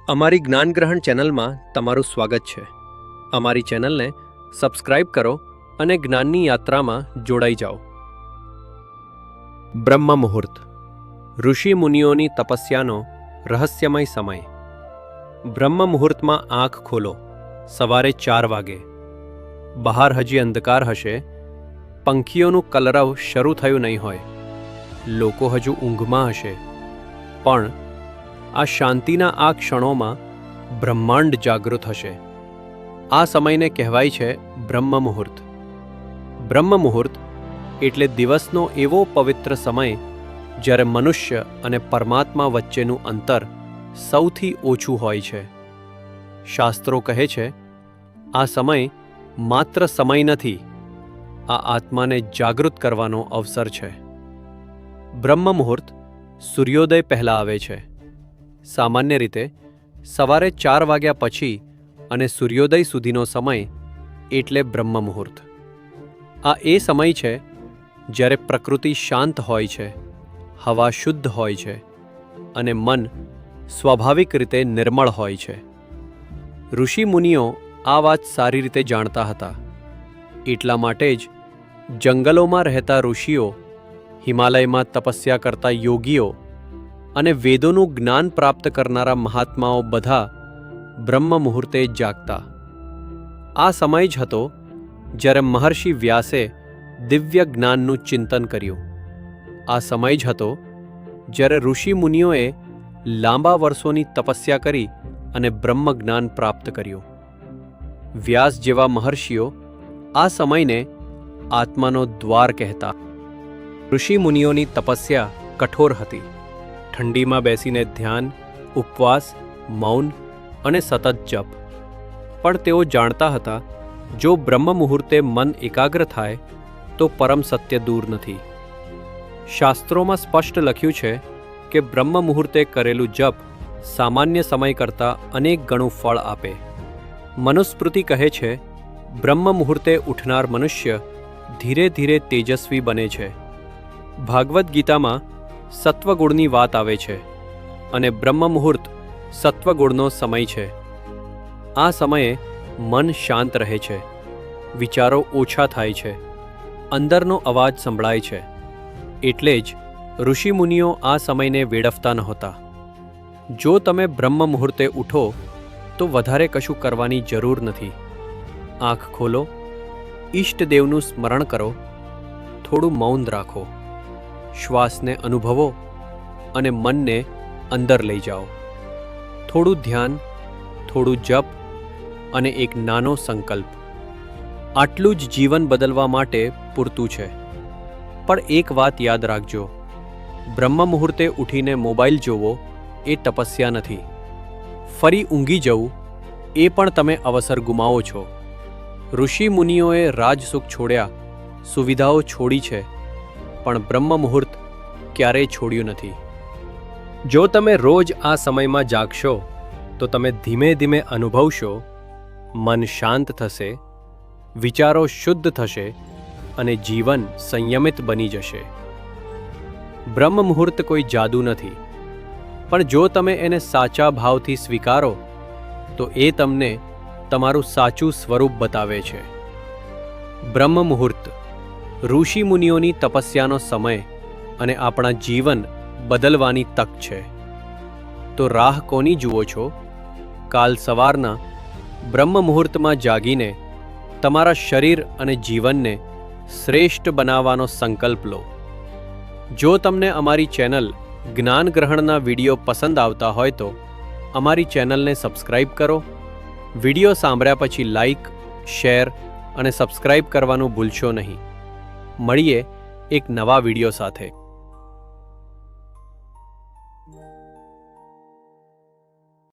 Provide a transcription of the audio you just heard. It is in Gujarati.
અમારી જ્ઞાનગ્રહણ ચેનલમાં તમારું સ્વાગત છે। અમારી ચેનલને સબસ્ક્રાઇબ કરો અને જ્ઞાનની યાત્રામાં જોડાઈ જાઓ। બ્રહ્મ મુહૂર્ત, ઋષિ મુનિઓની તપસ્યાનો રહસ્યમય સમય। બ્રહ્મ મુહૂર્તમાં આંખ ખોલો, સવારે 4 વાગે। બહાર હજી અંધકાર હશે, પંખીઓનું કલરવ શરૂ થયું નહીં હોય, લોકો હજુ ઊંઘમાં હશે, પણ આ શાંતિના આ ક્ષણોમાં બ્રહ્માંડ જાગૃત હશે। આ સમયને કહેવાય છે બ્રહ્મ મુહૂર્ત। બ્રહ્મ મુહૂર્ત એટલે દિવસનો એવો પવિત્ર સમય જ્યારે મનુષ્ય અને પરમાત્મા વચ્ચેનું અંતર સૌથી ઓછું હોય છે। શાસ્ત્રો કહે છે, આ સમય માત્ર સમય નથી, આ આત્માને જાગૃત કરવાનો અવસર છે। બ્રહ્મ મુહૂર્ત સૂર્યોદય પહેલાં આવે છે। સામાન્ય રીતે સવારે 4 વાગ્યા પછી અને સૂર્યોદય સુધીનો સમય એટલે બ્રહ્મ મુહૂર્ત। આ એ સમય છે જ્યારે પ્રકૃતિ શાંત હોય છે, હવા શુદ્ધ હોય છે અને મન સ્વાભાવિક રીતે નિર્મળ હોય છે। ઋષિ મુનિઓ આ વાત સારી રીતે જાણતા હતા। એટલા માટે જ જંગલોમાં રહેતા ઋષિઓ, હિમાલયમાં તપસ્યા કરતા યોગીઓ અને વેદોનું જ્ઞાન પ્રાપ્ત કરનારા મહાત્માઓ બધા બ્રહ્મ મુહૂર્તે જાગતા। આ સમય જ હતો જ્યારે મહર્ષિ વ્યાસે દિવ્ય જ્ઞાનનું ચિંતન કર્યું। આ સમય જ હતો જ્યારે ઋષિ મુનિઓએ લાંબા વર્ષોની તપસ્યા કરી અને બ્રહ્મ જ્ઞાન પ્રાપ્ત કર્યું। વ્યાસ જેવા મહર્ષિઓ આ સમયને આત્માનો દ્વાર કહેતા। ઋષિ મુનિઓની તપસ્યા કઠોર હતી। ઠંડીમાં બેસીને ધ્યાન, ઉપવાસ, મૌન અને સતત જપ। પણ તેઓ જાણતા હતા, જો બ્રહ્મ મુહૂર્તે મન એકાગ્ર થાય તો પરમ સત્ય દૂર નથી। શાસ્ત્રોમાં સ્પષ્ટ લખ્યું છે કે બ્રહ્મ મુહૂર્તે કરેલું જપ સામાન્ય સમય કરતાં અનેક ગણું ફળ આપે। મનુસ્મૃતિ કહે છે, બ્રહ્મ મુહૂર્તે ઉઠનાર મનુષ્ય ધીરે ધીરે તેજસ્વી બને છે। ભાગવદ્ ગીતામાં સત્વગુણની વાત આવે છે અને બ્રહ્મ મુહૂર્ત સત્વગુણનો સમય છે। આ સમયે મન શાંત રહે છે, વિચારો ઓછા થાય છે, અંદરનો અવાજ સંભળાય છે। એટલે જ ઋષિમુનિઓ આ સમયને વેડફતા નહોતા। જો તમે બ્રહ્મ મુહૂર્તે ઉઠો તો વધારે કશું કરવાની જરૂર નથી। આંખ ખોલો, ઈષ્ટદેવનું સ્મરણ કરો, થોડું મૌન રાખો, શ્વાસને અનુભવો અને મનને અંદર લઈ જાઓ। થોડું ધ્યાન, થોડું જપ અને એક નાનો સંકલ્પ, આટલું જ જીવન બદલવા માટે પૂરતું છે। પણ એક વાત યાદ રાખજો, બ્રહ્મ મુહૂર્તે ઉઠીને મોબાઈલ જોવો એ તપસ્યા નથી। ફરી ઊંઘી જવું એ પણ તમે અવસર ગુમાવો છો। ઋષિ મુનિઓએ રાજસુખ છોડ્યા, સુવિધાઓ છોડી છે, પણ બ્રહ્મ મુહૂર્ત ક્યારેય છોડ્યું નથી। જો તમે રોજ આ સમયમાં જાગશો તો તમે ધીમે ધીમે અનુભવશો, મન શાંત થશે, વિચારો શુદ્ધ થશે અને જીવન સંયમિત બની જશે। બ્રહ્મ મુહૂર્ત કોઈ જાદુ નથી, પણ જો તમે એને સાચા ભાવથી સ્વીકારો તો એ તમને તમારું સાચું સ્વરૂપ બતાવે છે। બ્રહ્મ મુહૂર્ત ઋષિ મુનિઓની તપસ્યાનો સમય અને આપણા જીવન બદલવાની તક છે। તો રાહ કોની જુઓ છો? કાલ સવારના બ્રહ્મ મુહૂર્તમાં જાગીને તમારા શરીર અને જીવનને શ્રેષ્ઠ બનાવવાનો સંકલ્પ લો। જો તમને અમારી ચેનલ જ્ઞાનગ્રહણના વિડીયો પસંદ આવતા હોય તો અમારી ચેનલને સબસ્ક્રાઇબ કરો। વિડીયો સાંભળ્યા પછી લાઇક, શેર અને સબસ્ક્રાઇબ કરવાનું ભૂલશો નહીં। મળીએ એક નવા વિડીયો સાથે।